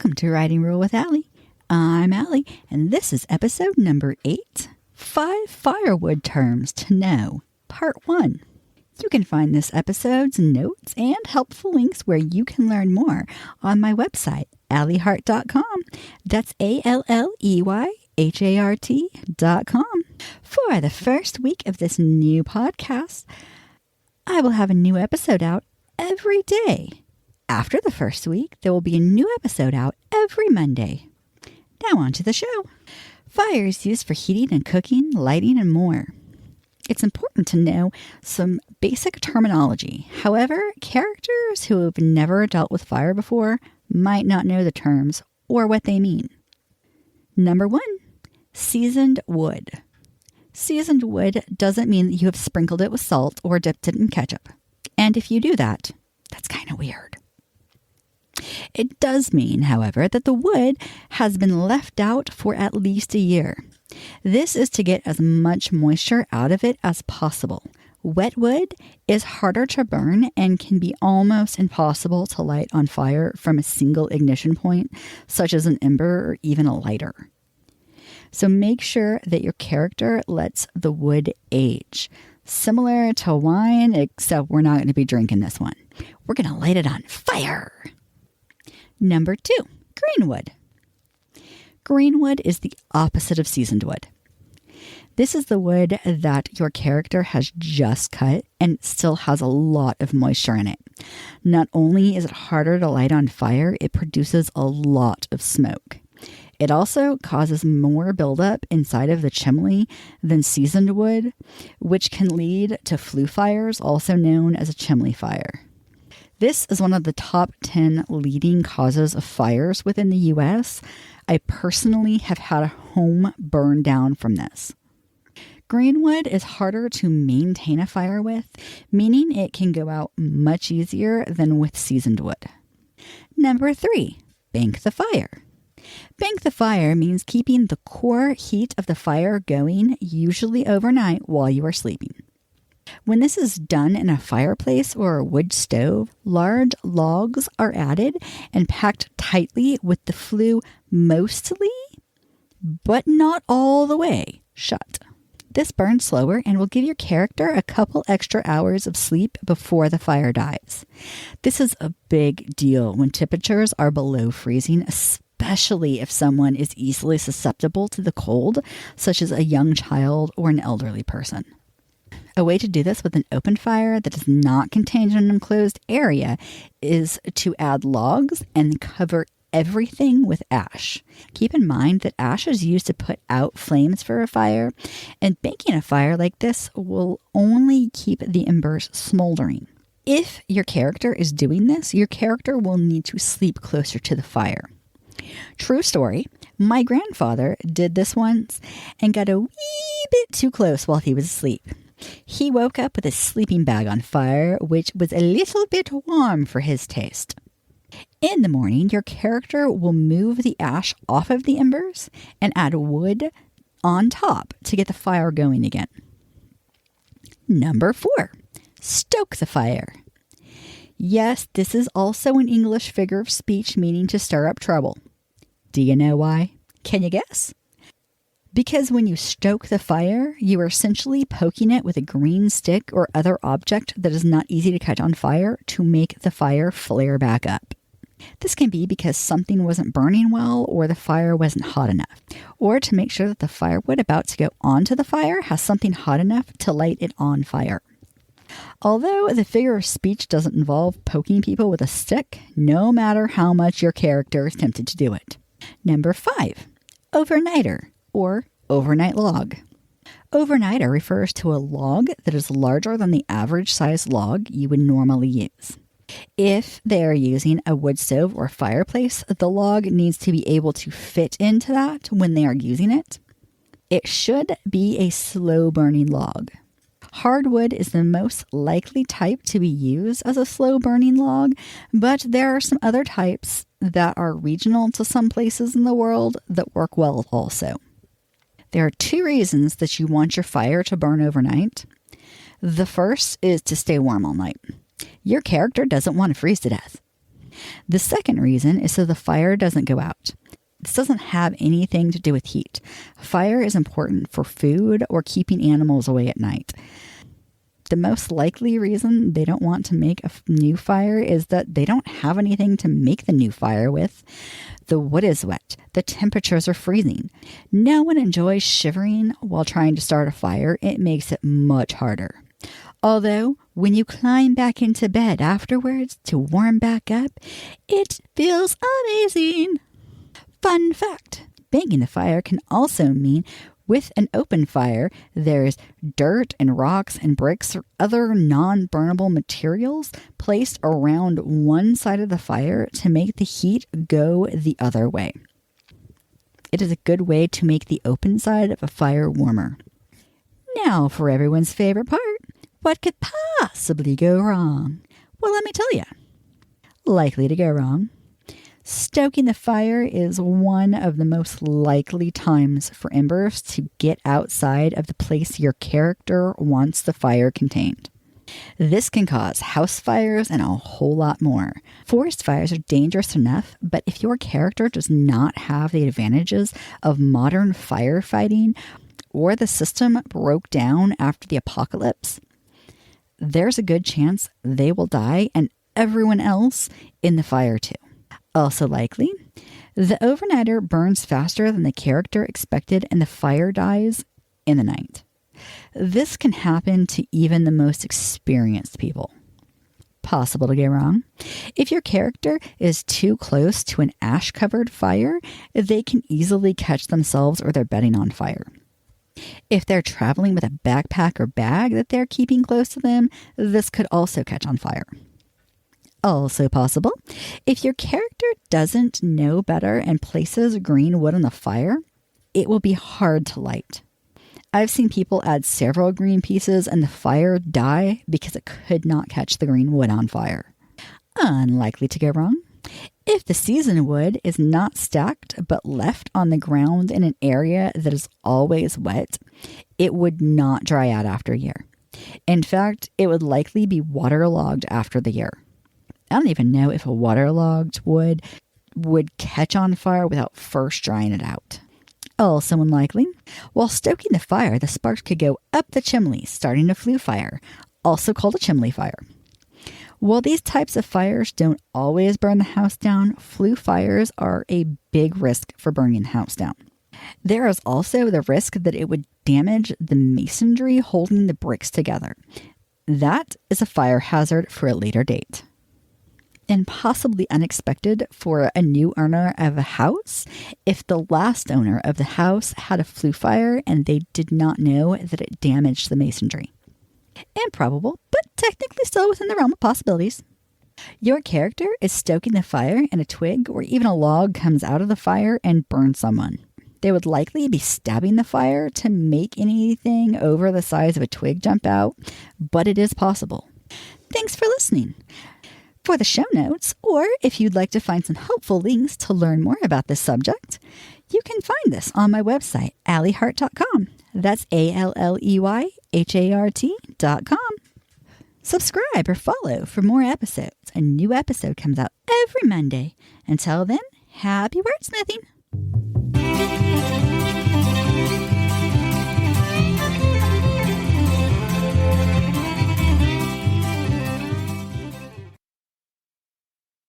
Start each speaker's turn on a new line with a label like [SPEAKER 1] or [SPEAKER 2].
[SPEAKER 1] Welcome to Writing Rule with Allie. I'm Allie, and this is episode number 8, 5 Firewood Terms to Know, Part 1. You can find this episode's notes and helpful links where you can learn more on my website, alliehart.com. That's ALLEYHART.com. For the first week of this new podcast, I will have a new episode out every day. After the first week, there will be a new episode out every Monday. Now on to the show. Fire is used for heating and cooking, lighting, and more. It's important to know some basic terminology. However, characters who have never dealt with fire before might not know the terms or what they mean. Number 1, seasoned wood. Seasoned wood doesn't mean that you have sprinkled it with salt or dipped it in ketchup. And if you do that, that's kind of weird. It does mean, however, that the wood has been left out for at least a year. This is to get as much moisture out of it as possible. Wet wood is harder to burn and can be almost impossible to light on fire from a single ignition point, such as an ember or even a lighter. So make sure that your character lets the wood age. Similar to wine, except we're not going to be drinking this one. We're going to light it on fire. Number 2, green wood. Green wood is the opposite of seasoned wood. This is the wood that your character has just cut and still has a lot of moisture in it. Not only is it harder to light on fire, it produces a lot of smoke. It also causes more buildup inside of the chimney than seasoned wood, which can lead to flue fires, also known as a chimney fire. This is one of the top 10 leading causes of fires within the U.S. I personally have had a home burn down from this. Green wood is harder to maintain a fire with, meaning it can go out much easier than with seasoned wood. Number 3, bank the fire. Bank the fire means keeping the core heat of the fire going, usually overnight while you are sleeping. When this is done in a fireplace or a wood stove, large logs are added and packed tightly with the flue mostly, but not all the way, shut. This burns slower and will give your character a couple extra hours of sleep before the fire dies. This is a big deal when temperatures are below freezing, especially if someone is easily susceptible to the cold, such as a young child or an elderly person. A way to do this with an open fire that is not contained in an enclosed area is to add logs and cover everything with ash. Keep in mind that ash is used to put out flames for a fire, and banking a fire like this will only keep the embers smoldering. If your character is doing this, your character will need to sleep closer to the fire. True story, my grandfather did this once and got a wee bit too close while he was asleep. He woke up with a sleeping bag on fire, which was a little bit warm for his taste. In the morning, your character will move the ash off of the embers and add wood on top to get the fire going again. Number 4, stoke the fire. Yes, this is also an English figure of speech meaning to stir up trouble. Do you know why? Can you guess? Because when you stoke the fire, you are essentially poking it with a green stick or other object that is not easy to catch on fire to make the fire flare back up. This can be because something wasn't burning well or the fire wasn't hot enough, or to make sure that the firewood about to go onto the fire has something hot enough to light it on fire. Although the figure of speech doesn't involve poking people with a stick, no matter how much your character is tempted to do it. Number 5, overnighter, or overnight log. Overnighter refers to a log that is larger than the average size log you would normally use. If they are using a wood stove or fireplace, the log needs to be able to fit into that when they are using it. It should be a slow-burning log. Hardwood is the most likely type to be used as a slow-burning log, but there are some other types that are regional to some places in the world that work well also. There are 2 reasons that you want your fire to burn overnight. The first is to stay warm all night. Your character doesn't want to freeze to death. The second reason is so the fire doesn't go out. This doesn't have anything to do with heat. Fire is important for food or keeping animals away at night. The most likely reason they don't want to make a new fire is that they don't have anything to make the new fire with. The wood is wet. The temperatures are freezing. No one enjoys shivering while trying to start a fire. It makes it much harder. Although, when you climb back into bed afterwards to warm back up, it feels amazing. Fun fact, making the fire can also mean with an open fire, there's dirt and rocks and bricks or other non-burnable materials placed around one side of the fire to make the heat go the other way. It is a good way to make the open side of a fire warmer. Now for everyone's favorite part. What could possibly go wrong? Well, let me tell you. Likely to go wrong. Stoking the fire is one of the most likely times for embers to get outside of the place your character wants the fire contained. This can cause house fires and a whole lot more. Forest fires are dangerous enough, but if your character does not have the advantages of modern firefighting or the system broke down after the apocalypse, there's a good chance they will die and everyone else in the fire too. Also likely, the overnighter burns faster than the character expected and the fire dies in the night. This can happen to even the most experienced people. Possible to go wrong. If your character is too close to an ash-covered fire, they can easily catch themselves or their bedding on fire. If they're traveling with a backpack or bag that they're keeping close to them, this could also catch on fire. Also possible, if your character doesn't know better and places green wood on the fire, it will be hard to light. I've seen people add several green pieces and the fire die because it could not catch the green wood on fire. Unlikely to go wrong. If the seasoned wood is not stacked but left on the ground in an area that is always wet, it would not dry out after a year. In fact, it would likely be waterlogged after the year. I don't even know if a waterlogged wood would catch on fire without first drying it out. Also unlikely, while stoking the fire, the sparks could go up the chimney, starting a flue fire, also called a chimney fire. While these types of fires don't always burn the house down, flue fires are a big risk for burning the house down. There is also the risk that it would damage the masonry holding the bricks together. That is a fire hazard for a later date. And possibly unexpected for a new owner of a house, if the last owner of the house had a flue fire and they did not know that it damaged the masonry. Improbable, but technically still within the realm of possibilities. Your character is stoking the fire and a twig or even a log comes out of the fire and burns someone. They would likely be stabbing the fire to make anything over the size of a twig jump out, but it is possible. Thanks for listening. For the show notes, or if you'd like to find some helpful links to learn more about this subject, you can find this on my website, alleyhart.com. That's ALLEYHART.com. Subscribe or follow for more episodes. A new episode comes out every Monday. Until then, happy wordsmithing!